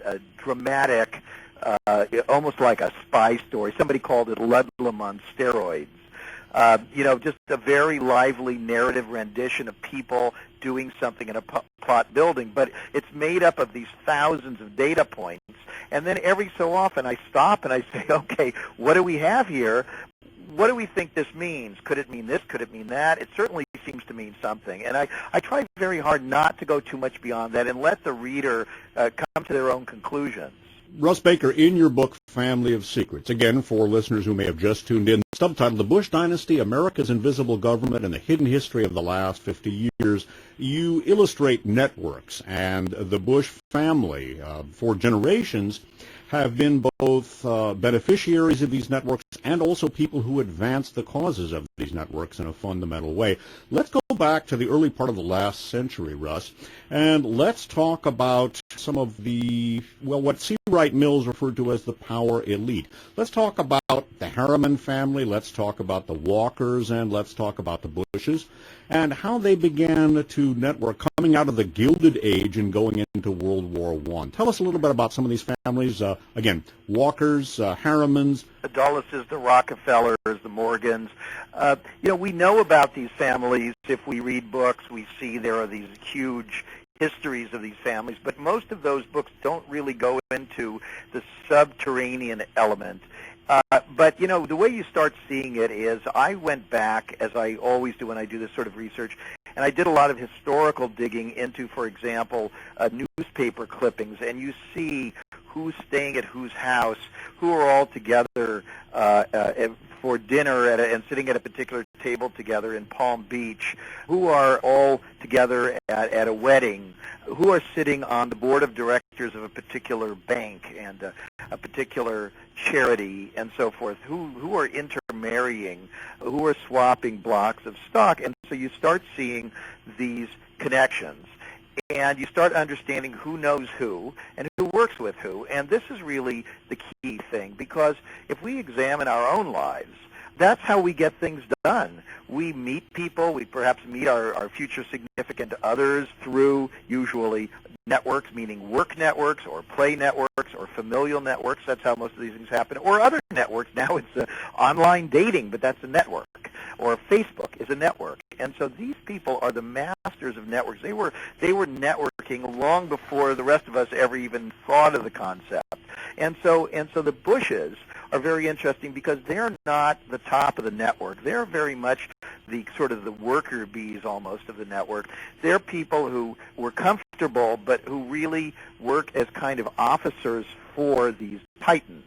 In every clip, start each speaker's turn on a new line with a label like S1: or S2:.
S1: a dramatic, almost like a spy story. Somebody called it Ludlum on steroids. Just a very lively narrative rendition of people doing something in a plot building, but it's made up of these thousands of data points. And then every so often I stop and I say, okay, what do we have here? What do we think this means? Could it mean this? Could it mean that? It certainly seems to mean something. And I try very hard not to go too much beyond that and let the reader come to their own conclusions.
S2: Russ Baker, in your book, Family of Secrets, again, for listeners who may have just tuned in, subtitled The Bush Dynasty, America's Invisible Government and the Hidden History of the Last 50 Years, you illustrate networks, and the Bush family, for generations, have been both beneficiaries of these networks and also people who advance the causes of these networks in a fundamental way. Let's go back to the early part of the last century, Russ, and let's talk about some of the, what C. Wright Mills referred to as the power elite. Let's talk about the Harriman family, let's talk about the Walkers, and let's talk about the Bushes, and how they began to network coming out of the Gilded Age and going into World War I. Tell us a little bit about some of these families. Again, Walkers, Harrimans.
S1: The Dulleses, the Rockefellers, the Morgans. We know about these families. If we read books, we see there are these huge histories of these families, but most of those books don't really go into the subterranean element. But the way you start seeing it is I went back, as I always do when I do this sort of research, and I did a lot of historical digging into, for example, newspaper clippings, and you see who's staying at whose house, who are all together for dinner and sitting at a particular table together in Palm Beach, who are all together at a wedding, who are sitting on the board of directors of a particular bank and a particular charity and so forth, who are intermarrying, who are swapping blocks of stock. And so you start seeing these connections. And you start understanding who knows who and who works with who. And this is really the key thing, because if we examine our own lives, that's how we get things done. We meet people. We perhaps meet our future significant others through usually networks, meaning work networks or play networks or familial networks. That's how most of these things happen. Or other networks. Now it's online dating, but that's a network. Or Facebook is a network. And so these people are the masters of networks. They were networking long before the rest of us ever even thought of the concept. And so the Bushes are very interesting because they're not the top of the network. They're very much the sort of the worker bees almost of the network. They're people who were comfortable but who really work as kind of officers for these titans.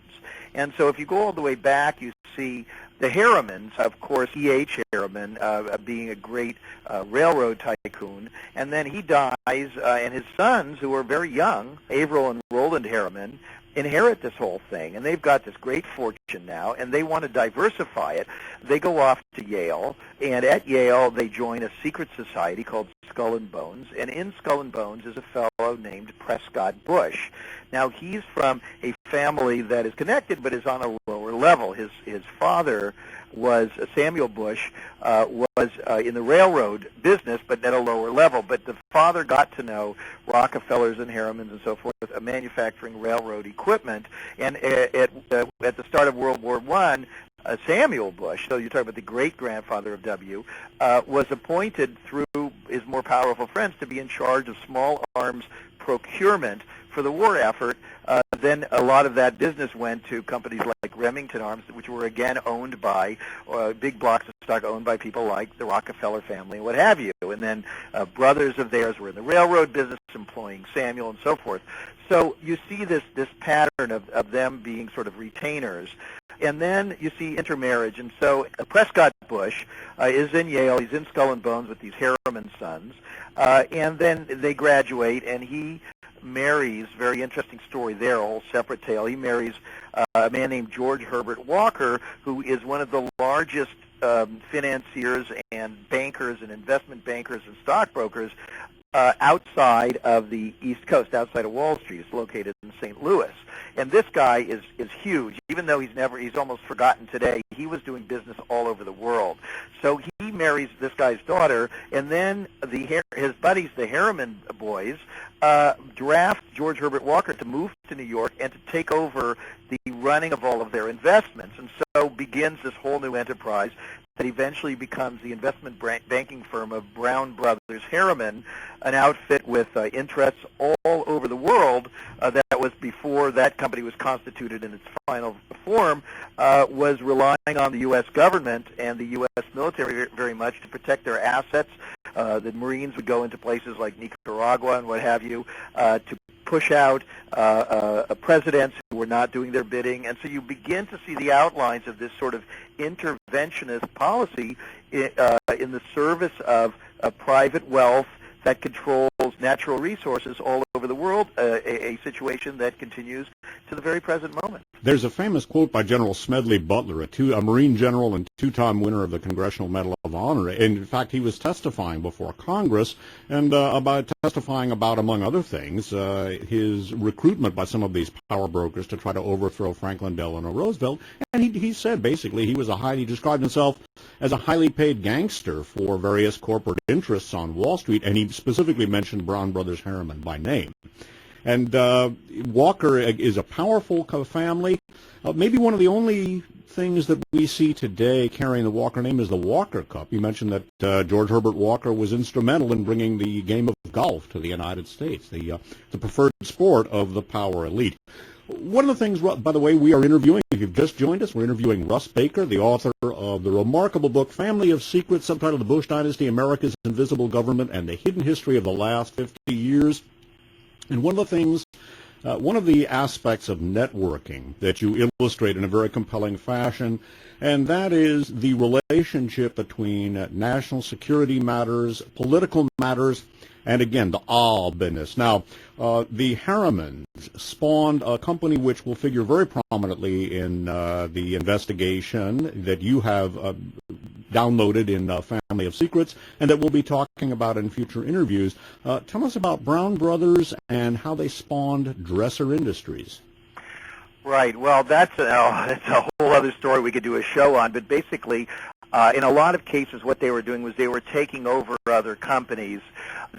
S1: And so if you go all the way back, you see the Harrimans, of course, E.H. Harriman being a great railroad tycoon, and then he dies, and his sons, who are very young, Averill and Roland Harriman, inherit this whole thing, and they've got this great fortune now, and they want to diversify it. They go off to Yale, and at Yale they join a secret society called Skull and Bones, and in Skull and Bones is a fellow named Prescott Bush. Now, he's from a family that is connected but is on a lower level. His father was Samuel Bush, was in the railroad business, but at a lower level. But the father got to know Rockefellers and Harrimans and so forth, manufacturing railroad equipment. And at the start of World War I, Samuel Bush, so you're talking about the great-grandfather of W., was appointed through his more powerful friends to be in charge of small arms procurement for the war effort. Then a lot of that business went to companies like Remington Arms, which were again owned by big blocks of stock owned by people like the Rockefeller family and what have you. And then brothers of theirs were in the railroad business, employing Samuel and so forth. So you see this pattern of them being sort of retainers. And then you see intermarriage. And so Prescott Bush is in Yale. He's in Skull and Bones with these Harriman sons. And then they graduate, and he marries, very interesting story there, a whole separate tale. He marries a man named George Herbert Walker, who is one of the largest financiers and bankers and investment bankers and stockbrokers outside of the East Coast, outside of Wall Street. It's located in St. Louis. And this guy is huge. Even though he's almost forgotten today, he was doing business all over the world. So he he marries this guy's daughter, and then his buddies, the Harriman boys, draft George Herbert Walker to move to New York and to take over the running of all of their investments. And so begins this whole new enterprise that eventually becomes the investment banking firm of Brown Brothers Harriman, an outfit with interests all over the world that was, before that company was constituted in its final form, was relying on the U.S. government and the U.S. military very much to protect their assets. The Marines would go into places like Nicaragua and what have you to push out presidents who were not doing their bidding. And so you begin to see the outlines of this sort of interventionist policy in the service of private wealth that controls natural resources all over the world, a situation that continues to the very present moment.
S2: There's a famous quote by General Smedley Butler, a Marine general and two-time winner of the Congressional Medal of Honor. And in fact, he was testifying before Congress and testifying about, among other things, his recruitment by some of these power brokers to try to overthrow Franklin Delano Roosevelt. And he said basically he described himself as a highly paid gangster for various corporate interests on Wall Street, and he specifically mentioned Brown Brothers Harriman by name. And Walker is a powerful family. Maybe one of the only things that we see today carrying the Walker name is the Walker Cup. You mentioned that George Herbert Walker was instrumental in bringing the game of golf to the United States, the preferred sport of the power elite. One of the things, by the way, we are interviewing, if you've just joined us, we're interviewing Russ Baker, the author of the remarkable book, Family of Secrets, subtitled The Bush Dynasty, America's Invisible Government, and the Hidden History of the Last 50 Years. And one of the aspects of networking that you illustrate in a very compelling fashion, and that is the relationship between national security matters, political matters, and again, the business. Now, the Harrimans spawned a company which will figure very prominently in the investigation that you have downloaded in Family of Secrets, and that we'll be talking about in future interviews. Tell us about Brown Brothers and how they spawned Dresser Industries.
S1: Right. Well, that's a whole other story we could do a show on. But basically, in a lot of cases, what they were doing was they were taking over other companies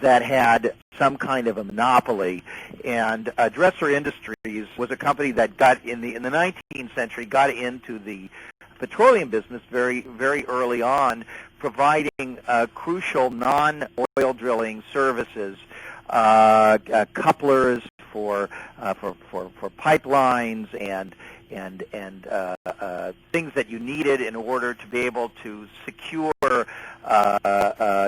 S1: that had some kind of a monopoly. And Dresser Industries was a company that got in the 19th century got into the petroleum business very, very early on, providing crucial non-oil drilling services, couplers for pipelines and things that you needed in order to be able to secure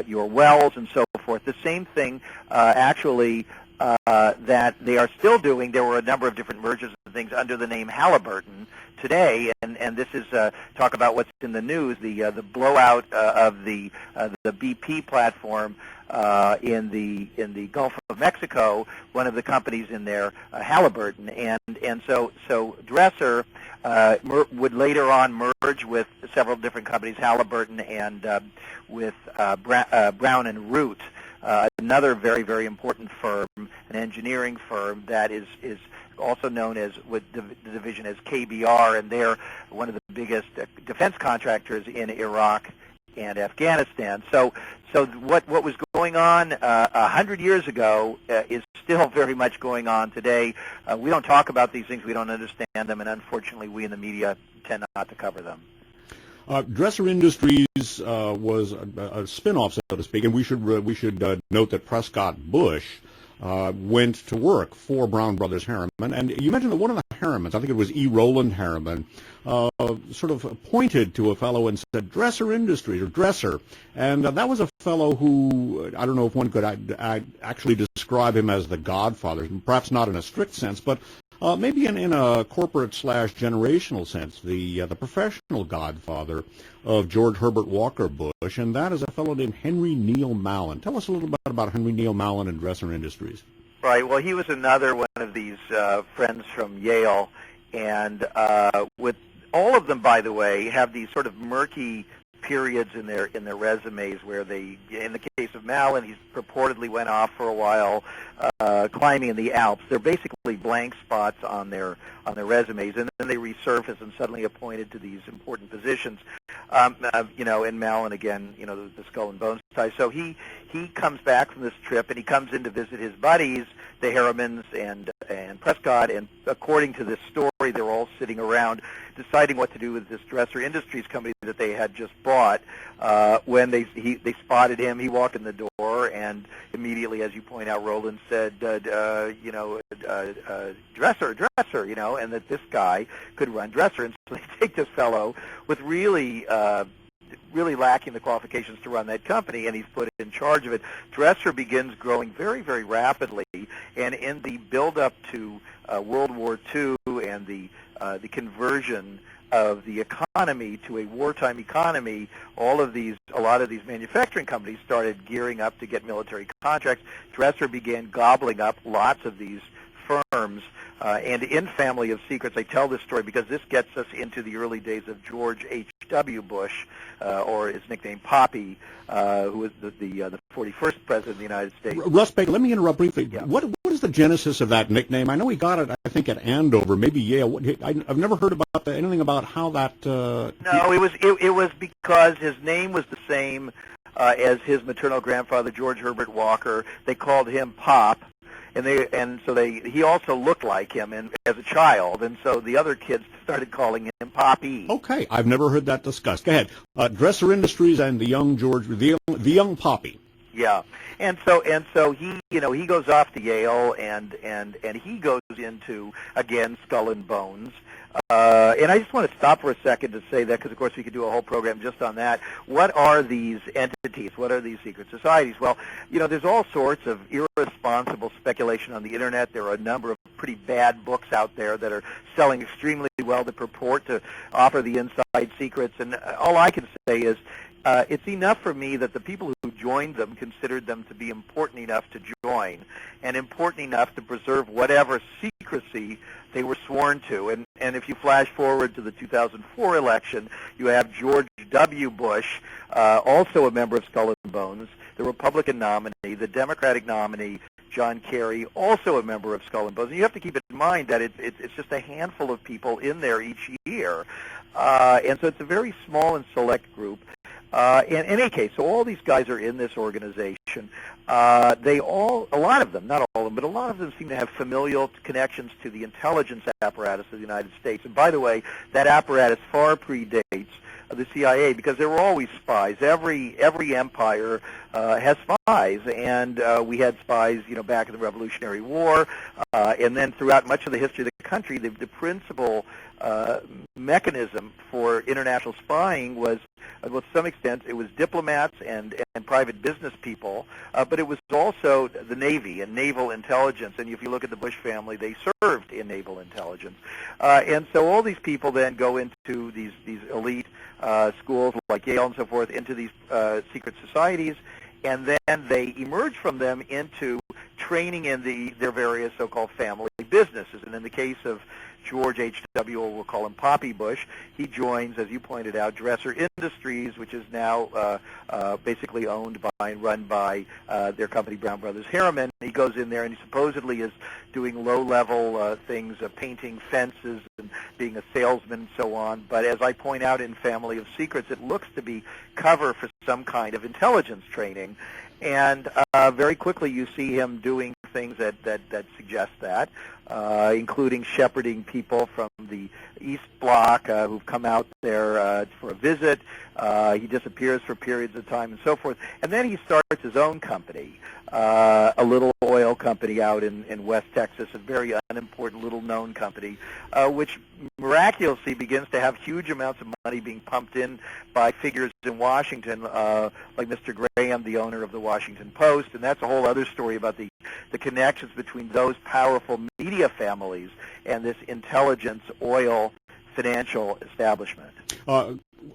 S1: your wells and so forth. The same thing, actually, that they are still doing. There were a number of different mergers and things under the name Halliburton today, and this is talk about what's in the news, the blowout of the BP platform in the Gulf of Mexico. One of the companies in there, Halliburton, and so Dresser would later on merge with several different companies, Halliburton and with Brown and Root. Another very, very important firm, an engineering firm that is also known as, with the division as KBR, and they're one of the biggest defense contractors in Iraq and Afghanistan. So what was going on 100 years ago is still very much going on today. We don't talk about these things, we don't understand them, and unfortunately we in the media tend not to cover them.
S2: Dresser Industries was a spin-off, so to speak, and we should note that Prescott Bush went to work for Brown Brothers Harriman. And you mentioned that one of the Harrimans, I think it was E. Roland Harriman, sort of pointed to a fellow and said, Dresser Industries, or Dresser. And that was a fellow who, I don't know if one could actually describe him as the godfather, perhaps not in a strict sense, but maybe in a corporate/generational sense, the professional godfather of George Herbert Walker Bush, and that is a fellow named Henry Neil Mallon. Tell us a little bit about Henry Neil Mallon and Dresser Industries.
S1: Right. Well, he was another one of these friends from Yale, and with all of them, by the way, have these sort of murky periods in their resumes where they, in the case of Malin, he purportedly went off for a while climbing in the Alps. They're basically blank spots on their resumes, and then they resurface and suddenly appointed to these important positions. And Malin again, the skull and bones tie. So he comes back from this trip, and he comes in to visit his buddies, the Harrimans and Prescott, and according to this story, they're all sitting around deciding what to do with this Dresser Industries company that they had just bought. When they spotted him, he walked in the door, and immediately, as you point out, Roland said, Dresser, and that this guy could run Dresser. And so they take this fellow with really lacking the qualifications to run that company, and he's put in charge of it. Dresser begins growing very, very rapidly, and in the build-up to World War II and the conversion of the economy to a wartime economy, a lot of these manufacturing companies started gearing up to get military contracts. Dresser began gobbling up lots of these firms. And in Family of Secrets, I tell this story because this gets us into the early days of George H.W. Bush, or his nickname Poppy, who was the 41st president of the United States.
S2: Russ Baker, let me interrupt briefly.
S1: Yeah.
S2: What is the genesis of that nickname? I know he got it, I think, at Andover, maybe Yale. I've never heard about anything about how that...
S1: No, it was because his name was the same as his maternal grandfather, George Herbert Walker. They called him Pop. He also looked like him as a child, and so the other kids started calling him Poppy.
S2: Okay, I've never heard that discussed. Go ahead. Dresser Industries and the young George, the young Poppy.
S1: Yeah, and so he goes off to Yale, and he goes into, again, Skull and Bones. And I just want to stop for a second to say that, because of course we could do a whole program just on that. What are these entities? What are these secret societies? Well, there's all sorts of irresponsible speculation on the internet. There are a number of pretty bad books out there that are selling extremely well that purport to offer the inside secrets. And all I can say is it's enough for me that the people who joined them considered them to be important enough to join and important enough to preserve whatever secrecy they were sworn to. And if you flash forward to the 2004 election, you have George W. Bush, also a member of Skull and Bones, the Republican nominee, the Democratic nominee, John Kerry, also a member of Skull and Bones. And you have to keep in mind that it's just a handful of people in there each year. And so it's a very small and select group. In any case, so all these guys are in this organization. A lot of them, not all of them, but a lot of them seem to have familial connections to the intelligence apparatus of the United States. And by the way, that apparatus far predates the CIA, because there were always spies. Every empire has spies, and we had spies, back in the Revolutionary War, and then throughout much of the history of the country, the principal mechanism for international spying was, to some extent, it was diplomats and private business people, but it was also the Navy and naval intelligence. And if you look at the Bush family, they served in naval intelligence. And so all these people then go into these elite schools like Yale and so forth, into these secret societies, and then they emerge from them into training in their various so-called family businesses. And in the case of George H.W., or we'll call him Poppy Bush, he joins, as you pointed out, Dresser Industries, which is now basically owned by and run by their company, Brown Brothers Harriman. He goes in there and he supposedly is doing low-level things, painting fences and being a salesman and so on. But as I point out in Family of Secrets, it looks to be cover for some kind of intelligence training. And very quickly you see him doing things that suggest that, including shepherding people from the East Bloc who've come out there for a visit. He disappears for periods of time and so forth. And then he starts his own company, a little oil company out in West Texas, a very unimportant little-known company, which miraculously begins to have huge amounts of money being pumped in by figures in Washington, like Mr. Graham, the owner of the Washington Post. And that's a whole other story about the connections between those powerful media families and this intelligence, oil, financial establishment.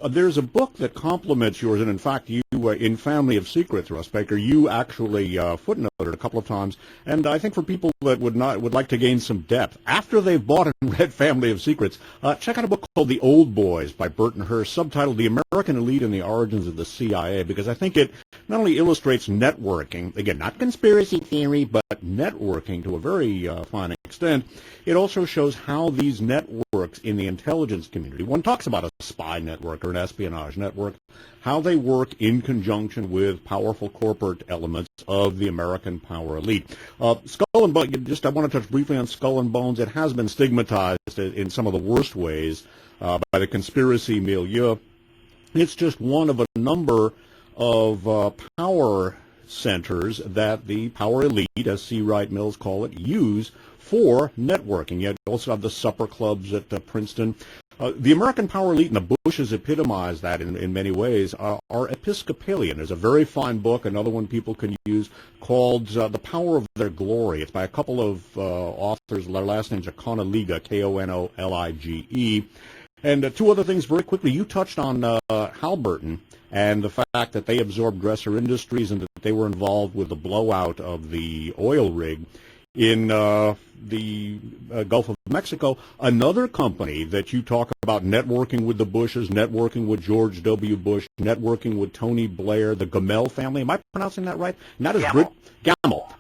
S2: There's a book that complements yours, and in fact, you in Family of Secrets, Russ Baker, you actually footnoted a couple of times, and I think for people that would like to gain some depth, after they've bought and read Family of Secrets, check out a book called The Old Boys by Burton Hurst, subtitled The American Elite and the Origins of the CIA, because I think it not only illustrates networking, again, not conspiracy theory, but networking to a very fine extent, it also shows how these networks in the intelligence community, one talks about a spy network or an espionage network, how they work in conjunction with powerful corporate elements of the American power elite. Skull and Bones, I want to touch briefly on Skull and Bones. It has been stigmatized in some of the worst ways by the conspiracy milieu. It's just one of a number of power centers that the power elite, as C. Wright Mills call it, use for networking. You also have the supper clubs at Princeton. The American power elite, and the Bushes epitomize that in many ways, are Episcopalian. There's a very fine book, another one people can use, called The Power of Their Glory. It's by a couple of authors. Their last names are Konolige, Konolige. And two other things very quickly. You touched on Halliburton and the fact that they absorbed Dresser Industries and that they were involved with the blowout of the oil rig in the Gulf of Mexico. Another company that you talk about networking with the Bushes, networking with George W. Bush, networking with Tony Blair, the Gamel family. Am I pronouncing that right? And that is Gamel.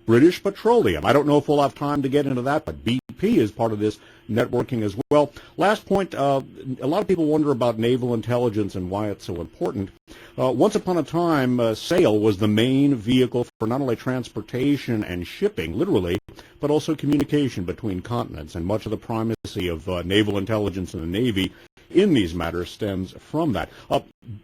S2: British Petroleum. I don't know if we'll have time to get into that, but BP is part of this networking as well. Last point, a lot of people wonder about naval intelligence and why it's so important. Once upon a time, sail was the main vehicle for not only transportation and shipping, literally, but also communication between continents, and much of the primacy of naval intelligence in the Navy in these matters stems from that.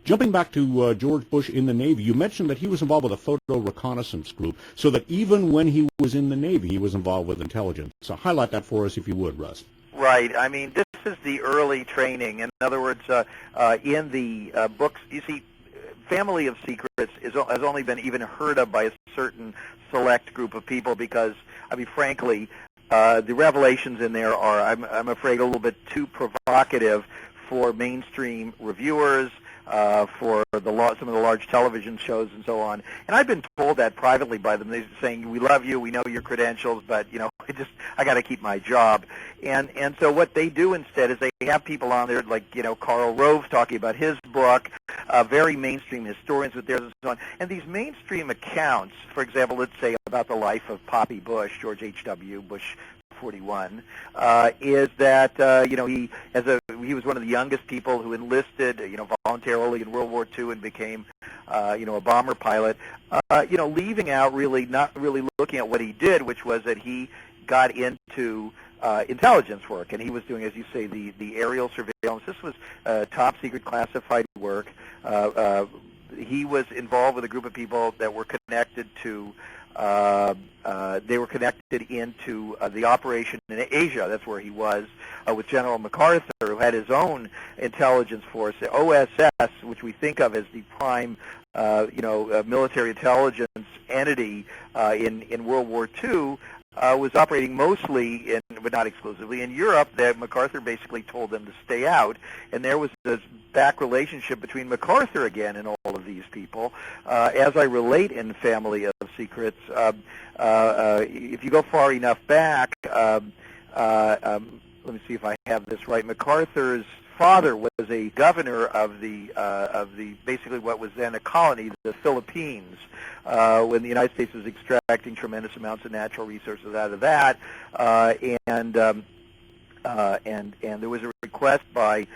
S2: Jumping back to George Bush in the Navy, you mentioned that he was involved with a photo reconnaissance group, so that even when he was in the Navy, he was involved with intelligence. So highlight that for us if you would, Russ.
S1: Right. I mean, this is the early training. In other words, in the books, you see, Family of Secrets has only been even heard of by a certain select group of people because, I mean, frankly, the revelations in there are, I'm afraid, a little bit too provocative for mainstream reviewers, for some of the large television shows and so on. And I've been told that privately by them. They're saying, we love you, we know your credentials, but, you know, I got to keep my job. And so what they do instead is they have people on there like, you know, Karl Rove talking about his book, very mainstream historians with theirs and so on. And these mainstream accounts, for example, let's say about the life of Poppy Bush, George H.W. Bush 41, is that you know, he was one of the youngest people who enlisted, you know, voluntarily in World War II and became you know, a bomber pilot. You know, leaving out not really looking at what he did, which was that he got into intelligence work, and he was doing, as you say, the aerial surveillance. This was top secret classified work. He was involved with a group of people that were connected to into the operation in Asia. That's where he was with General MacArthur, who had his own intelligence force, the OSS, which we think of as the prime, you know, military intelligence entity in World War II. Was operating mostly, but not exclusively, in Europe. That MacArthur basically told them to stay out, and there was this back relationship between MacArthur again and all of these people. As I relate in Family of Secrets, if you go far enough back, let me see if I have this right. MacArthur's father was a governor of the basically what was then a colony, the Philippines, when the United States was extracting tremendous amounts of natural resources out of that, and there was a request by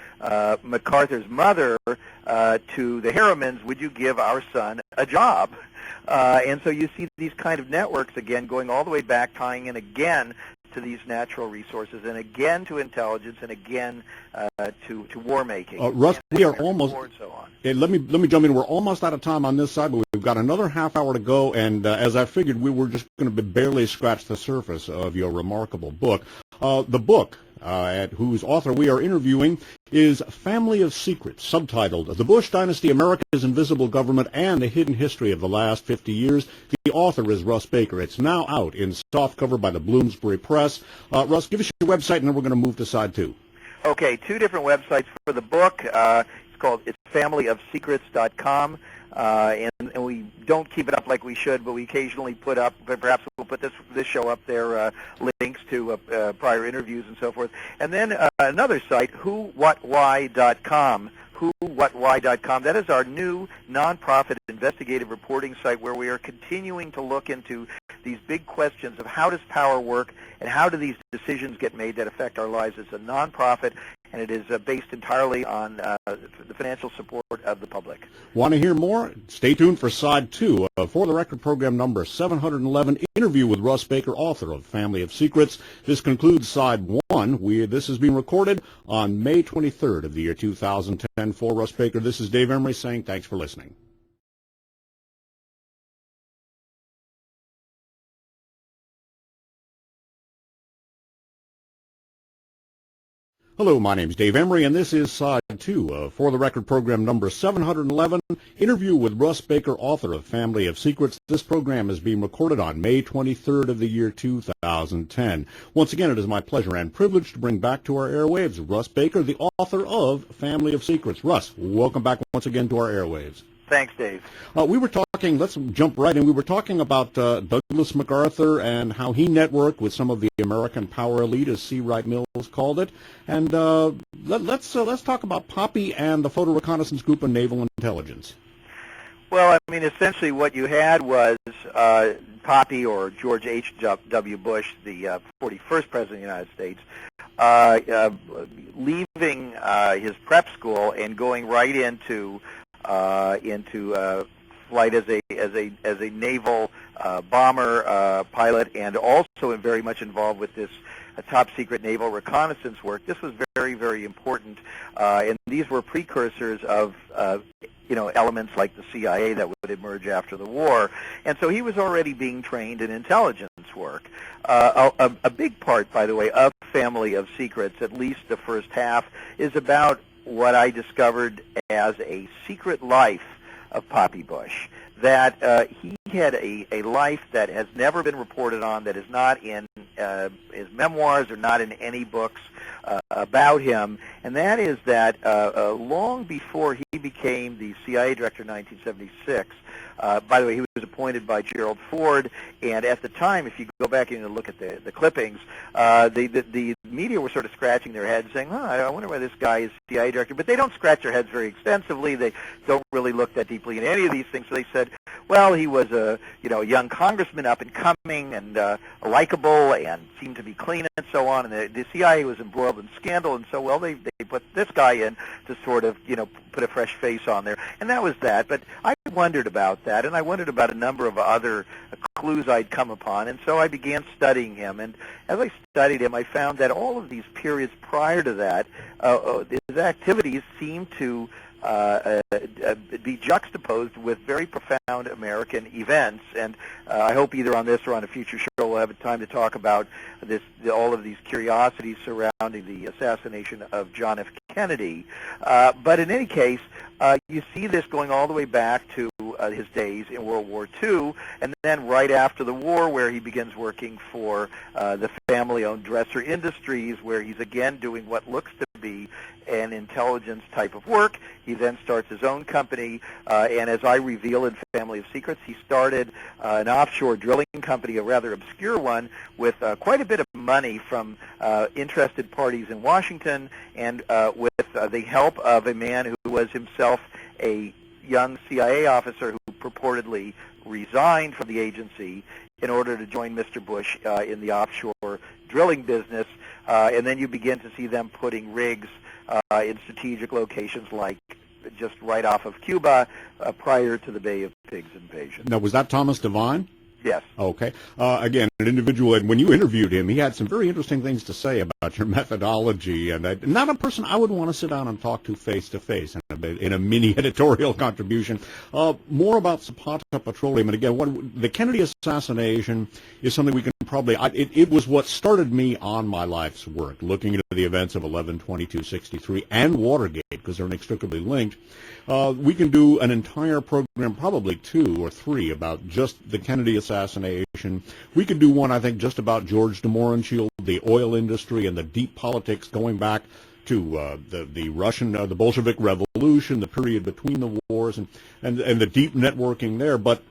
S1: MacArthur's mother to the Harrimans, would you give our son a job? And so you see these kind of networks again going all the way back, tying in again to these natural resources, and again to intelligence, and again to war making.
S2: Russ, we are almost.
S1: So on.
S2: Let me jump in. We're almost out of time on this side, but we've got another half hour to go. And as I figured, we were just going to barely scratch the surface of your remarkable book. The book, at whose author we are interviewing, is Family of Secrets, subtitled "The Bush Dynasty, America's Invisible Government, and the Hidden History of the Last 50 Years." The author is Russ Baker. It's now out in softcover by the Bloomsbury Press. Russ, give us your website, and then we're going to move to side two.
S1: Okay, two different websites for the book. It's it's familyofsecrets.com. And we don't keep it up like we should, but we occasionally put up, perhaps we'll put this show up there, links to prior interviews and so forth. And then another site, whowhatwhy.com. Whowhatwhy.com. That is our new nonprofit investigative reporting site where we are continuing to look into these big questions of how does power work and how do these decisions get made that affect our lives. It's a nonprofit, and it is based entirely on the financial support of the public.
S2: Want to hear more? Stay tuned for Side 2 of For the Record program number 711, interview with Russ Baker, author of Family of Secrets. This concludes Side 1. This is being recorded on May 23rd of the year 2010. For Russ Baker, this is Dave Emery saying thanks for listening. Hello, my name is Dave Emery, and this is Side 2 of For the Record program number 711, interview with Russ Baker, author of Family of Secrets. This program is being recorded on May 23rd of the year 2010. Once again, it is my pleasure and privilege to bring back to our airwaves Russ Baker, the author of Family of Secrets. Russ, welcome back once again to our airwaves.
S1: Thanks, Dave.
S2: We were talking, let's jump right in, we were talking about Douglas MacArthur and how he networked with some of the American power elite, as C. Wright Mills called it. And let's talk about Poppy and the Photo Reconnaissance Group of Naval Intelligence.
S1: Well, I mean, essentially what you had was Poppy, or George H.W. Bush, the 41st President of the United States, leaving his prep school and going right into flight as a naval bomber pilot, and also very much involved with this top secret naval reconnaissance work. This was very, very important, and these were precursors of elements like the CIA that would emerge after the war. And so he was already being trained in intelligence work. A big part, by the way, of Family of Secrets, at least the first half, is about what I discovered as a secret life of Poppy Bush, that he had a life that has never been reported on, that is not in his memoirs or not in any books about him, and that is that long before he became the CIA director in 1976, by the way, he was appointed by Gerald Ford, and at the time, if you go back and look at the clippings, the media were sort of scratching their heads saying, I wonder why this guy is CIA director, but they don't scratch their heads very extensively. They don't really look that deeply into any of these things, so they said, well, he was a young congressman, up and coming, and likable, and seemed to be clean, and so on, and the CIA was embroiled in scandal, and so, well, they put this guy in to sort of, put a fresh face on there, and that was that. But I wondered about that, and I wondered about a number of other clues I'd come upon, and so I began studying him, and as I studied him, I found that all of these periods prior to that, his activities seemed to be juxtaposed with very profound American events, and I hope either on this or on a future show we'll have time to talk about all of these curiosities surrounding the assassination of John F. Kennedy. But in any case, you see this going all the way back to his days in World War II, and then right after the war, where he begins working for the family-owned Dresser Industries, where he's again doing what looks to be an intelligence type of work. He then starts his own company, and as I reveal in Family of Secrets, he started an offshore drilling company, a rather obscure one, with quite a bit of money from interested parties in Washington, and with the help of a man who was himself a young CIA officer who purportedly resigned from the agency in order to join Mr. Bush in the offshore drilling business, and then you begin to see them putting rigs in strategic locations like just right off of Cuba prior to the Bay of Pigs invasion.
S2: Now, was that Thomas Devine?
S1: Yes.
S2: Okay. Again, an individual, and when you interviewed him, he had some very interesting things to say about your methodology, and not a person I would want to sit down and talk to face-to-face in a mini editorial contribution. More about Zapata Petroleum, and again, the Kennedy assassination is something we can probably, it was what started me on my life's work, looking into the events of 11/22/63 and Watergate, because they're inextricably linked. We can do an entire program, probably 2 or 3, about just the Kennedy assassination. We could do one, I think, just about George de Mohrenschildt, the oil industry, and the deep politics going back to the Russian, the Bolshevik Revolution, the period between the wars, and the deep networking there. But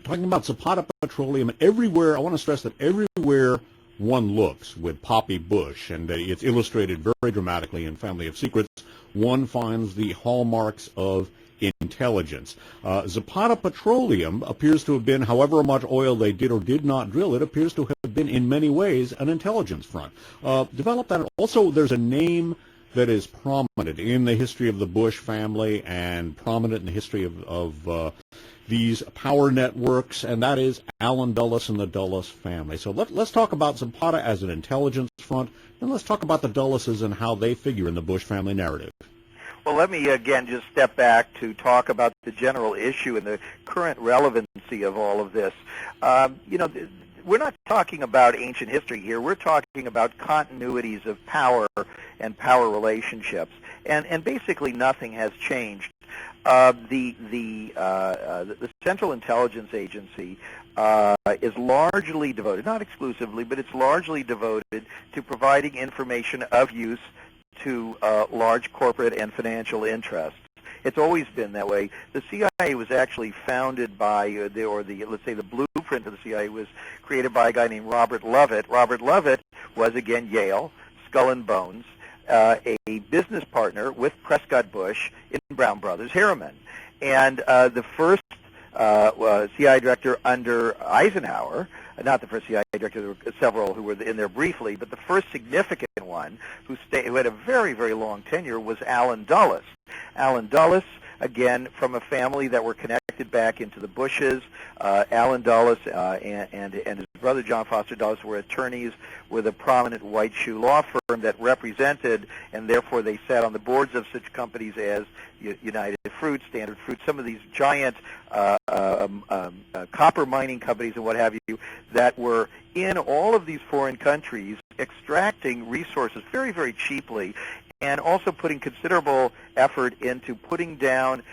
S2: talking about Zapata Petroleum, everywhere, I want to stress that everywhere one looks with Poppy Bush, and it's illustrated very dramatically in Family of Secrets, one finds the hallmarks of intelligence. Zapata Petroleum appears to have been, however much oil they did or did not drill, it appears to have been in many ways an intelligence front. Develop that. Also, there's a name that is prominent in the history of the Bush family and prominent in the history of these power networks, and that is Allen Dulles and the Dulles family. So let's talk about Zapata as an intelligence front, and let's talk about the Dulleses and how they figure in the Bush family narrative.
S1: Well, let me again just step back to talk about the general issue and the current relevancy of all of this. We're not talking about ancient history here. We're talking about continuities of power and power relationships, and basically nothing has changed. The Central Intelligence Agency is largely devoted, not exclusively, but it's largely devoted to providing information of use to large corporate and financial interests. It's always been that way. The CIA was actually founded by, let's say the blueprint of the CIA was created by a guy named Robert Lovett. Robert Lovett was, again, Yale, Skull and Bones, a business partner with Prescott Bush in Brown Brothers Harriman. And the first CIA director under Eisenhower, not the first CIA director, there were several who were in there briefly, but the first significant one who had a very, very long tenure was Allen Dulles. Allen Dulles, again, from a family that were connected back into the Bushes. Allen Dulles and his brother John Foster Dulles were attorneys with a prominent white shoe law firm that represented, and therefore they sat on the boards of such companies as United Fruit, Standard Fruit, some of these giant copper mining companies and what have you that were in all of these foreign countries extracting resources very, very cheaply, and also putting considerable effort into putting down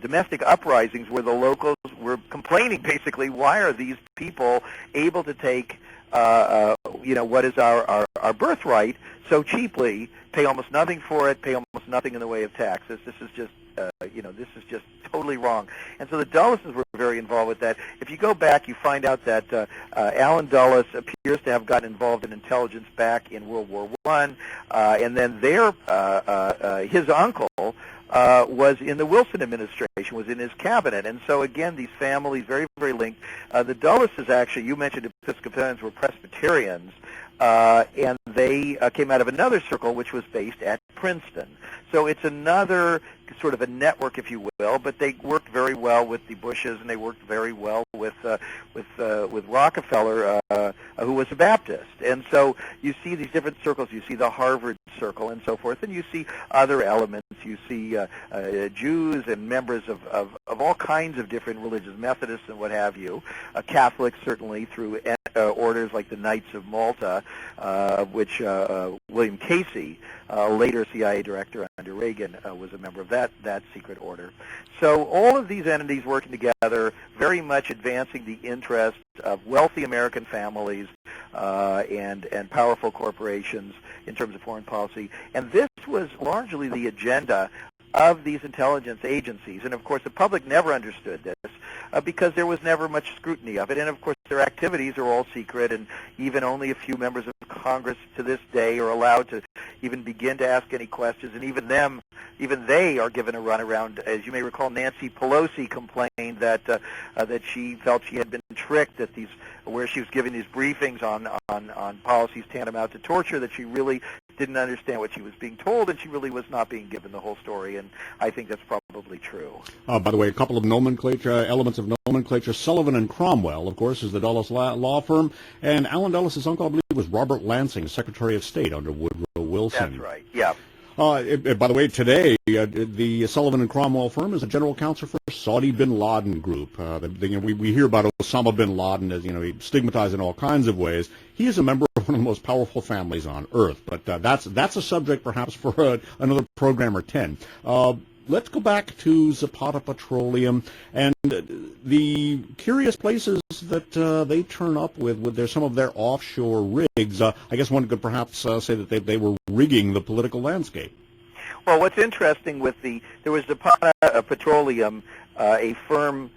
S1: domestic uprisings where the locals were complaining, basically, why are these people able to take what is our birthright so cheaply, pay almost nothing for it, pay almost nothing in the way of taxes. This is just totally wrong. And so the Dulleses were very involved with that. If you go back, you find out that Allen Dulles appears to have gotten involved in intelligence back in World War I, and then his uncle was in the Wilson administration, was in his cabinet. And so, again, these families, very, very linked. The Dulleses, actually, you mentioned Episcopalians were Presbyterians, and they came out of another circle which was based at Princeton. So it's another sort of a network, if you will, but they worked very well with the Bushes, and they worked very well with Rockefeller, who was a Baptist. And so you see these different circles. You see the Harvard circle and so forth, and you see other elements. You see Jews and members of all kinds of different religions, Methodists and what have you, Catholics certainly through orders like the Knights of Malta, of which William Casey, later CIA director under Reagan, was a member of that secret order. So all of these entities working together, very much advancing the interests of wealthy American families and powerful corporations in terms of foreign policy. And this was largely the agenda of these intelligence agencies. And, of course, the public never understood this because there was never much scrutiny of it. And, of course, their activities are all secret, and even only a few members of Congress to this day are allowed to even begin to ask any questions. And even they are given a runaround. As you may recall, Nancy Pelosi complained that she felt she had been tricked at where she was giving these briefings on policies tantamount to torture, that she really didn't understand what she was being told, and she really was not being given the whole story, and I think that's probably true.
S2: By the way, a couple of elements of nomenclature. Sullivan and Cromwell, of course, is the Dulles law firm, and Allen Dulles' uncle, I believe, was Robert Lansing, Secretary of State under Woodrow Wilson.
S1: That's right, yeah.
S2: By the way, today, the Sullivan and Cromwell firm is a general counsel for Saudi bin Laden group. We hear about Osama bin Laden as, he's stigmatized in all kinds of ways. He is a member of one of the most powerful families on earth, but that's a subject perhaps for another program or 10. let's go back to Zapata Petroleum and the curious places that they turn up with their, some of their offshore rigs. I guess one could perhaps say that they were rigging the political landscape.
S1: Well, what's interesting with there was Zapata Petroleum, a firm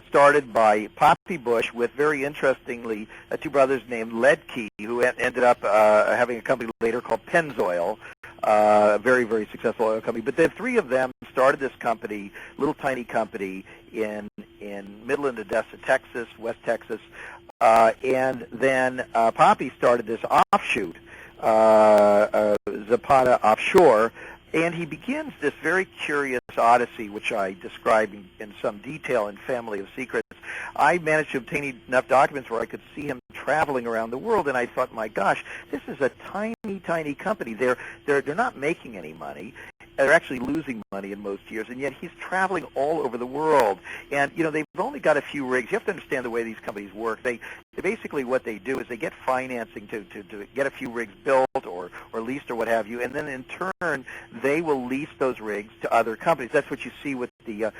S1: started by Poppy Bush with, very interestingly, two brothers named Ledke, who ended up having a company later called Pennzoil, a very, very successful oil company. But the three of them started this company, little tiny company in Midland, Odessa, Texas, West Texas, and then Poppy started this offshoot, Zapata Offshore, and he begins this very curious odyssey, which I describe in some detail in Family of Secrets. I managed to obtain enough documents where I could see him traveling around the world, and I thought, my gosh, this is a tiny, tiny company. They're not making any money. They're actually losing money in most years, and yet he's traveling all over the world. And, you know, they've only got a few rigs. You have to understand the way these companies work. They basically, what they do is they get financing to get a few rigs built or leased or what have you, and then in turn they will lease those rigs to other companies. That's what you see with the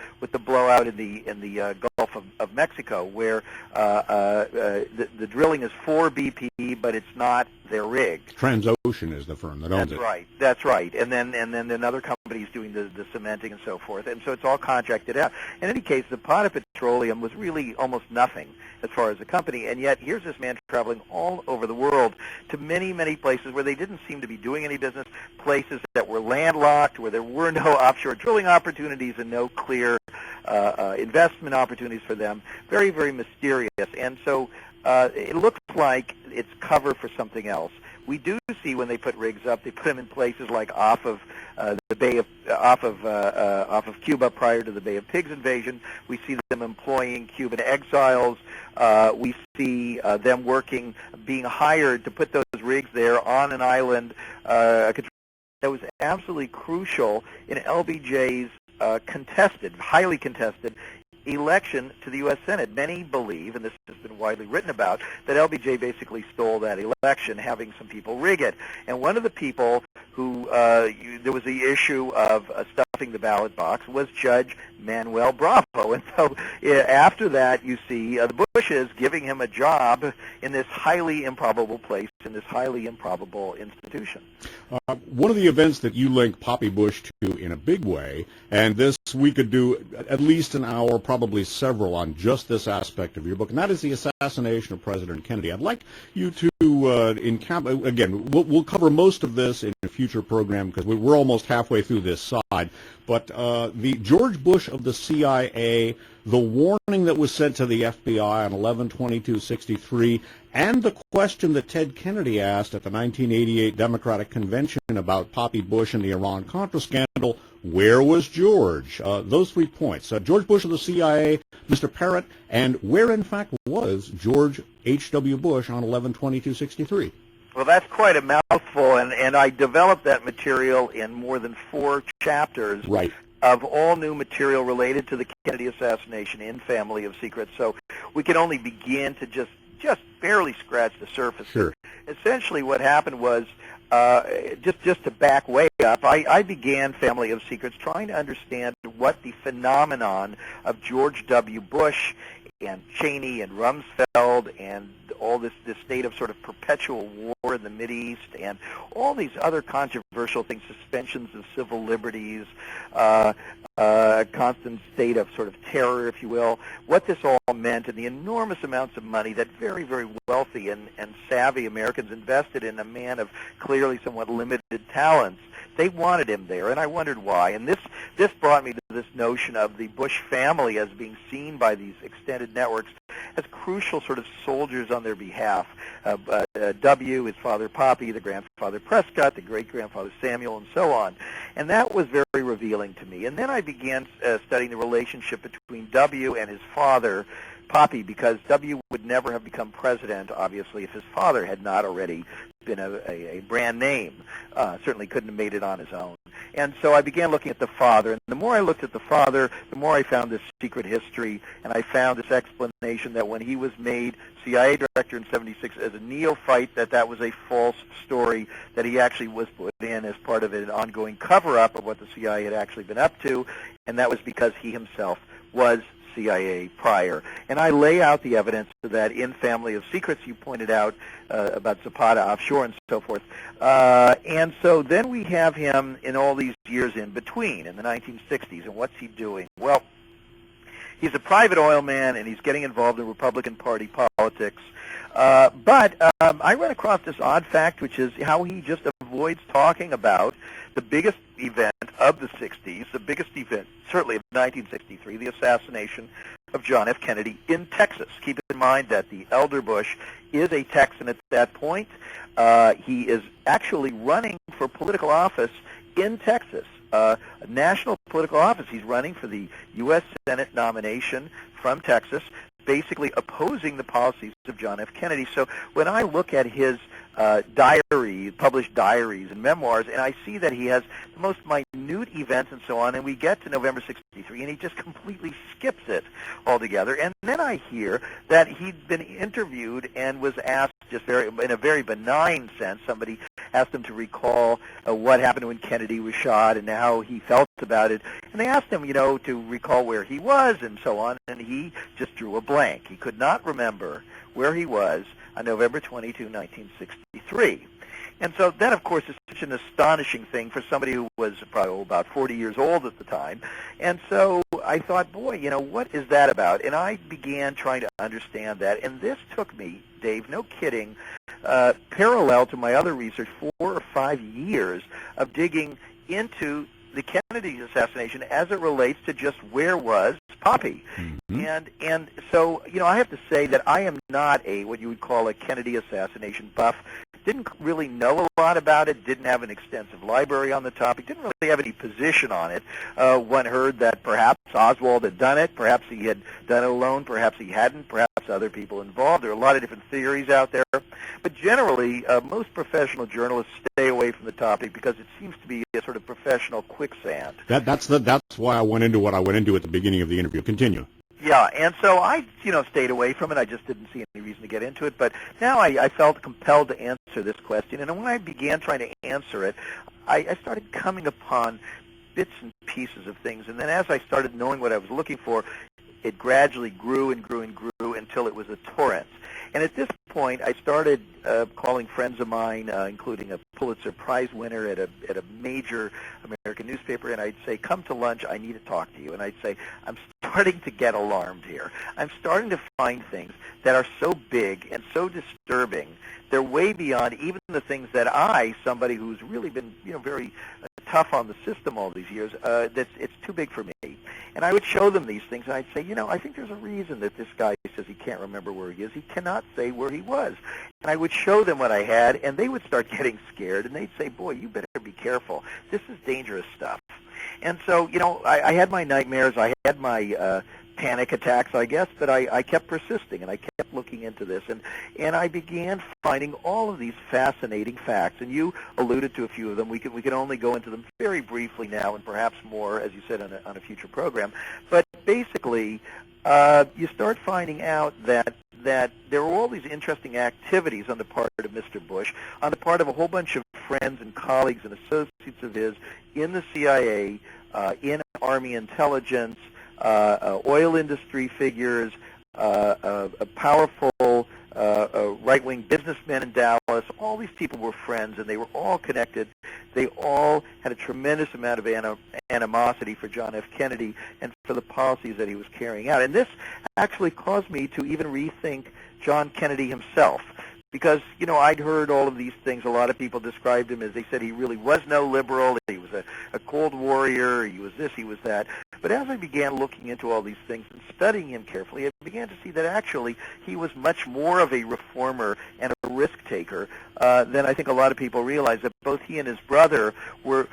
S1: blowout in the Gulf of Mexico, where the drilling is for BP, but it's not their rig.
S2: Transocean is the firm that owns it.
S1: That's right. And then another company is doing the cementing and so forth. And so it's all contracted out. In any case, Zapata Petroleum was really almost nothing as far as a company, and yet here's this man traveling all over the world to many, many places where they didn't seem to be doing any business, places that were landlocked, where there were no offshore drilling opportunities and no clear investment opportunities for them. Very, very mysterious. And so it looks like it's cover for something else. We do see when they put rigs up, they put them in places like off of Cuba prior to the Bay of Pigs invasion. We see them employing Cuban exiles. We see them being hired to put those rigs there on an island that was absolutely crucial in LBJ's highly contested election to the U.S. Senate. Many believe, and this has been widely written about, that LBJ basically stole that election, having some people rig it. And one of the people who there was the issue of stuffing the ballot box was Judge Manuel Bravo. And so after that, you see the Bushes giving him a job in this highly improbable place, in this highly improbable institution.
S2: One of the events that you link Poppy Bush to in a big way, and this we could do at least an hour, probably several, on just this aspect of your book, and that is the assassination of President Kennedy. I'd like you to, again, we'll cover most of this in a future program because we're almost halfway through this side, but the George Bush of the CIA, the warning that was sent to the FBI on 11/22/63, and the question that Ted Kennedy asked at the 1988 Democratic Convention about Poppy Bush and the Iran-Contra scandal, where was George? Those 3 points. George Bush of the CIA, Mr. Parrott, and where, in fact, was George H.W. Bush on 11/22/63?
S1: Well, that's quite a mouthful, and I developed that material in more than 4 chapters.
S2: Right.
S1: Of all new material related to the Kennedy assassination in Family of Secrets. So we can only begin to just barely scratch the surface.
S2: Sure.
S1: Essentially what happened was, just to back way up, I began Family of Secrets trying to understand what the phenomenon of George W. Bush and Cheney and Rumsfeld and all this state of sort of perpetual war in the Mideast and all these other controversial things, suspensions of civil liberties, a constant state of sort of terror, if you will, what this all meant, and the enormous amounts of money that very, very wealthy and savvy Americans invested in a man of clearly somewhat limited talents. They wanted him there, and I wondered why. And this brought me to this notion of the Bush family as being seen by these extended networks as crucial sort of soldiers on their behalf. W, his father Poppy, the grandfather Prescott, the great-grandfather Samuel, and so on. And that was very revealing to me. And then I began studying the relationship between W and his father, Poppy, because W would never have become president, obviously, if his father had not already been a brand name. Certainly couldn't have made it on his own. And so I began looking at the father, and the more I looked at the father, the more I found this secret history, and I found this explanation that when he was made CIA director in '76 as a neophyte, that was a false story, that he actually was put in as part of an ongoing cover-up of what the CIA had actually been up to, and that was because he himself was CIA prior. And I lay out the evidence for that in Family of Secrets. You pointed out about Zapata offshore and so forth. And so then we have him in all these years in between, in the 1960s, and what's he doing? Well, he's a private oil man, and he's getting involved in Republican Party politics. But I ran across this odd fact, which is how he just avoids talking about the biggest event of the 60s, the biggest event, certainly of 1963, the assassination of John F. Kennedy in Texas. Keep in mind that the elder Bush is a Texan at that point. He is actually running for political office in Texas, a national political office. He's running for the U.S. Senate nomination from Texas, basically opposing the policies of John F. Kennedy. So when I look at his diary, published diaries and memoirs, and I see that he has the most minute events and so on, and we get to November '63, and he just completely skips it altogether. And then I hear that he'd been interviewed and was asked, just in a very benign sense, somebody asked him to recall what happened when Kennedy was shot and how he felt about it. And they asked him, to recall where he was and so on, and he just drew a blank. He could not remember where he was on November 22, 1963. And so that, of course, is such an astonishing thing for somebody who was probably about 40 years old at the time. And so I thought, boy, what is that about? And I began trying to understand that. And this took me, Dave, no kidding, parallel to my other research, 4 or 5 years of digging into the Kennedy assassination as it relates to just where was Poppy. Mm-hmm. And so, I have to say that I am not what you would call a Kennedy assassination buff. Didn't really know a lot about it, didn't have an extensive library on the topic, didn't really have any position on it. One heard that perhaps Oswald had done it, perhaps he had done it alone, perhaps he hadn't, perhaps other people involved. There are a lot of different theories out there. But generally, most professional journalists stay away from the topic because it seems to be a sort of professional quicksand.
S2: That's why I went into what I went into at the beginning of the interview. Continue.
S1: Yeah, and so I, stayed away from it. I just didn't see any reason to get into it. But now I felt compelled to answer this question. And when I began trying to answer it, I started coming upon bits and pieces of things. And then as I started knowing what I was looking for, it gradually grew and grew and grew until it was a torrent. And at this point, I started calling friends of mine, including a Pulitzer Prize winner at a major American newspaper, and I'd say, come to lunch, I need to talk to you. And I'd say, I'm starting to get alarmed here. I'm starting to find things that are so big and so disturbing. They're way beyond even the things that somebody who's really been, very tough on the system all these years, it's too big for me. And I would show them these things, and I'd say, I think there's a reason that this guy says he can't remember where he is. He cannot say where he was. And I would show them what I had, and they would start getting scared, and they'd say, boy, you better be careful. This is dangerous stuff. And so, I had my nightmares. I had my panic attacks, I guess, but I kept persisting, and I kept looking into this, and I began finding all of these fascinating facts, and you alluded to a few of them. We can only go into them very briefly now, and perhaps more, as you said, on a future program. But basically, you start finding out that there were all these interesting activities on the part of Mr. Bush, on the part of a whole bunch of friends and colleagues and associates of his in the CIA, in Army intelligence, oil industry figures, powerful right-wing businessmen in Dallas. All these people were friends, and they were all connected. They all had a tremendous amount of animosity for John F. Kennedy and for the policies that he was carrying out. And this actually caused me to even rethink John Kennedy himself. Because, I'd heard all of these things. A lot of people described him as, they said he really was no liberal. He was a cold warrior. He was this, he was that. But as I began looking into all these things and studying him carefully, I began to see that actually he was much more of a reformer and a risk-taker than I think a lot of people realize, that both he and his brother were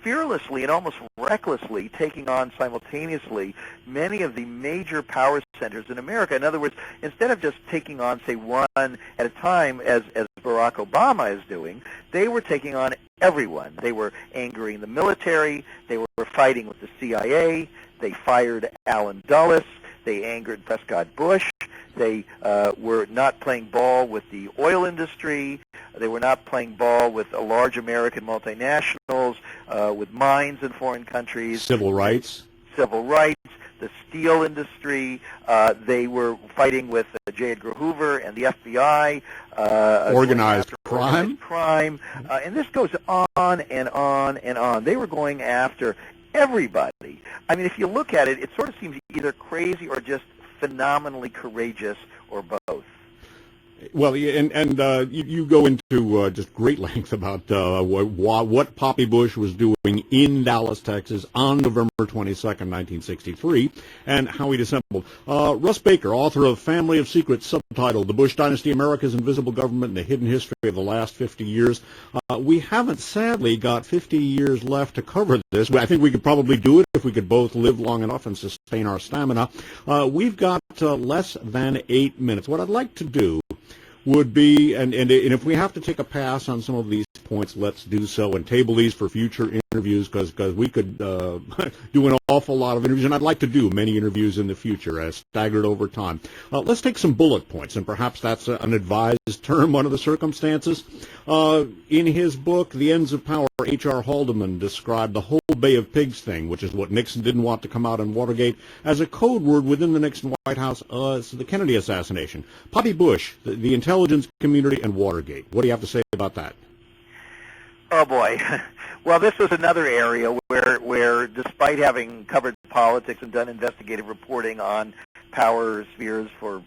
S1: fearlessly and almost recklessly taking on simultaneously many of the major power centers in America. In other words, instead of just taking on, say, one at a time, as Barack Obama is doing, they were taking on everyone. They were angering the military. They were fighting with the CIA. They fired Allen Dulles. They angered Prescott Bush. They were not playing ball with the oil industry. They were not playing ball with large American multinationals, with mines in foreign countries.
S2: Civil rights.
S1: Civil rights, the steel industry. They were fighting with J. Edgar Hoover and the FBI.
S2: Organized crime.
S1: And this goes on and on and on. They were going after everybody. I mean, if you look at it, it sort of seems either crazy or just phenomenally courageous, or both.
S2: Well, you go into just great length about what Poppy Bush was doing in Dallas, Texas, on November 22nd, 1963, and how he dissembled. Russ Baker, author of Family of Secrets, subtitled "The Bush Dynasty: America's Invisible Government and the Hidden History of the Last 50 Years." We haven't, sadly, got 50 years left to cover this. I think we could probably do it if we could both live long enough and sustain our stamina. We've got less than 8 minutes. What I'd like to do would be, and if we have to take a pass on some of these points, let's do so and table these for future interviews, because we could do an awful lot of interviews, and I'd like to do many interviews in the future as staggered over time. Let's take some bullet points, and perhaps that's an advised term under the circumstances. In his book, The Ends of Power, H.R. Haldeman described the whole Bay of Pigs thing, which is what Nixon didn't want to come out in Watergate, as a code word within the Nixon White House, the Kennedy assassination. Poppy Bush, the intelligence community, and Watergate. What do you have to say about that?
S1: Oh, boy. Well, this was another area where despite having covered politics and done investigative reporting on power spheres for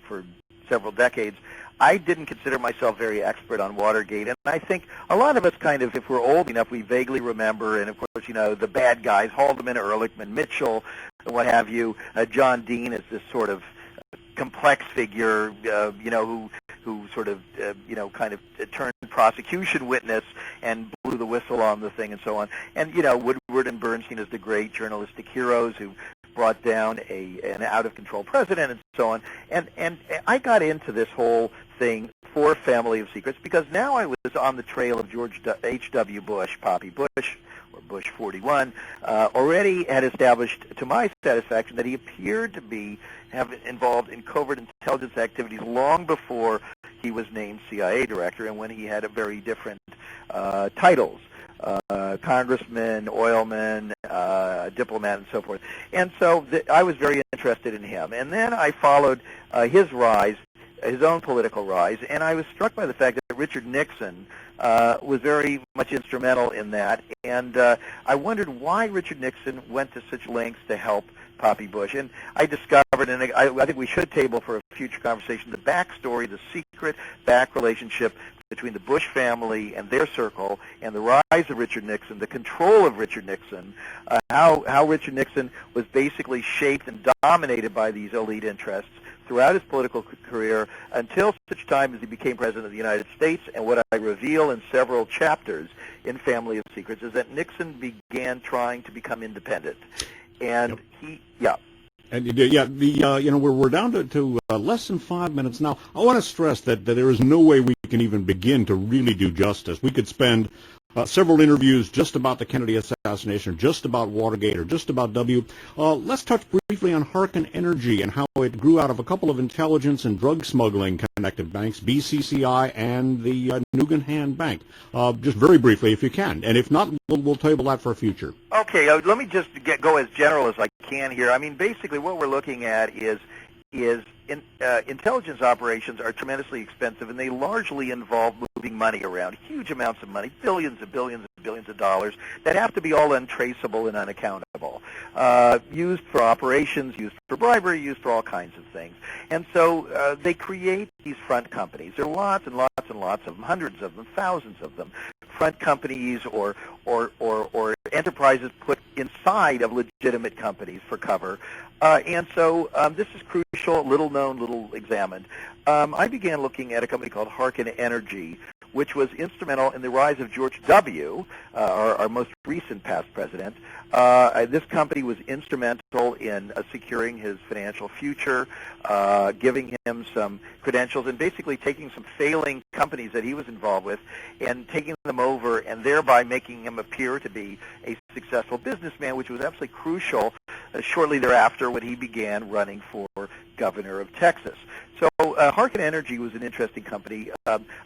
S1: several decades, I didn't consider myself very expert on Watergate. And I think a lot of us kind of, if we're old enough, we vaguely remember, and of course, you know, the bad guys, Haldeman, Ehrlichman, Mitchell, and what have you. John Dean is this sort of complex figure, who sort of, kind of turned prosecution witness and blew the whistle on the thing and so on. And, Woodward and Bernstein as the great journalistic heroes who brought down an out-of-control president and so on. And I got into this whole thing for Family of Secrets because now I was on the trail of George H.W. Bush, Poppy Bush, or Bush 41, already had established, to my satisfaction, that he appeared to have involved in covert intelligence activities long before he was named CIA director and when he had a very different titles. Congressman, oilman, diplomat, and so forth. And so I was very interested in him. And then I followed his rise, his own political rise, and I was struck by the fact that Richard Nixon was very much instrumental in that. And I wondered why Richard Nixon went to such lengths to help Poppy Bush. And I discovered, and I think we should table for a future conversation, the backstory, the secret back relationship between the Bush family and their circle and the rise of Richard Nixon, the control of Richard Nixon, how Richard Nixon was basically shaped and dominated by these elite interests throughout his political career until such time as he became President of the United States. And what I reveal in several chapters in Family of Secrets is that Nixon began trying to become independent. And
S2: And we're down to less than 5 minutes now. I want to stress that there is no way we can even begin to really do justice. We could spend several interviews just about the Kennedy assassination, just about Watergate, or just about W. Let's touch briefly on Harkin Energy and how it grew out of a couple of intelligence and drug smuggling connected banks, BCCI and the Nugan Bank. Just very briefly, if you can. And if not, we'll table that for a future.
S1: Okay, let me just go as general as I can here. I mean, basically what we're looking at is intelligence operations are tremendously expensive, and they largely involve moving money around, huge amounts of money, billions and billions and billions of dollars that have to be all untraceable and unaccountable, used for operations, used for bribery, used for all kinds of things. And so they create these front companies. There are lots and lots and lots of them, hundreds of them, thousands of them, front companies or enterprises put inside of legitimate companies for cover. And so this is crucial, little known, little examined. I began looking at a company called Harkin Energy, which was instrumental in the rise of George W., our most recent past president. This company was instrumental in securing his financial future, giving him some credentials, and basically taking some failing companies that he was involved with and taking them over, and thereby making him appear to be a successful businessman, which was absolutely crucial shortly thereafter when he began running for governor of Texas. So Harkin Energy was an interesting company.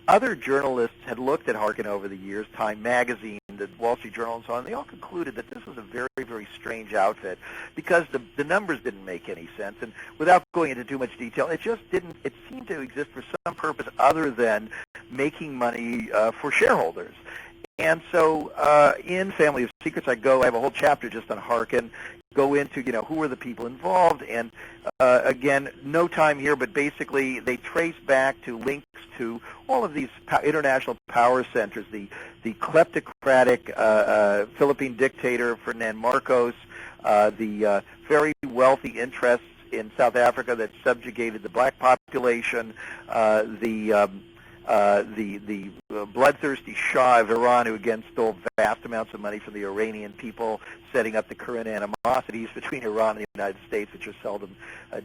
S1: Other journalists had looked at Harkin over the years, Time Magazine, the Wall Street Journal, and so on. They all concluded that this was a very, very strange outfit because the numbers didn't make any sense. And without going into too much detail, it just didn't. It seemed to exist for some purpose other than making money for shareholders. And so in Family of Secrets, I have a whole chapter just on Harkin, go into, who were the people involved, and again, no time here, but basically they trace back to links to all of these international power centers, the kleptocratic Philippine dictator Ferdinand Marcos, the very wealthy interests in South Africa that subjugated the black population, the bloodthirsty Shah of Iran, who again stole vast amounts of money from the Iranian people, setting up the current animosities between Iran and the United States, which are seldom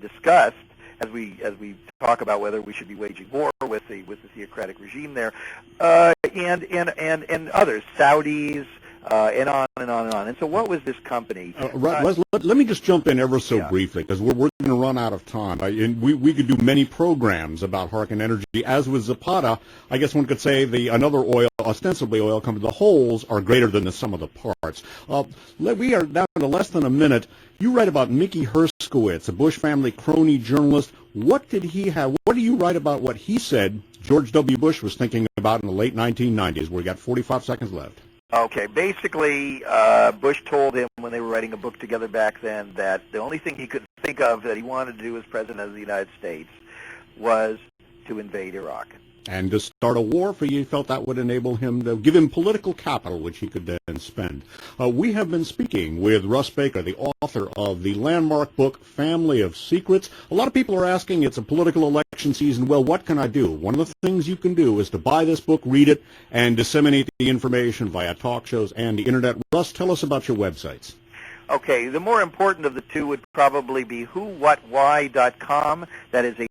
S1: discussed as we talk about whether we should be waging war with the theocratic regime there, and others, Saudis. And on and on and on. And so what was this company?
S2: Let me just jump in ever so briefly, because we're going to run out of time. And we could do many programs about Harkin Energy. As with Zapata, I guess one could say another oil, ostensibly oil company, the wholes are greater than the sum of the parts. We are down to less than a minute. You write about Mickey Herskowitz, a Bush family crony journalist. What did he have? What do you write about what he said George W. Bush was thinking about in the late 1990s? We've got 45 seconds left.
S1: Okay, basically, Bush told him when they were writing a book together back then that the only thing he could think of that he wanted to do as president of the United States was to invade Iraq.
S2: And to start a war, for you felt that would enable him to give him political capital, which he could then spend. We have been speaking with Russ Baker, the author of the landmark book, Family of Secrets. A lot of people are asking, it's a political election season. Well, what can I do? One of the things you can do is to buy this book, read it, and disseminate the information via talk shows and the Internet. Russ, tell us about your websites.
S1: Okay, the more important of the two would probably be whowhatwhy.com. That is a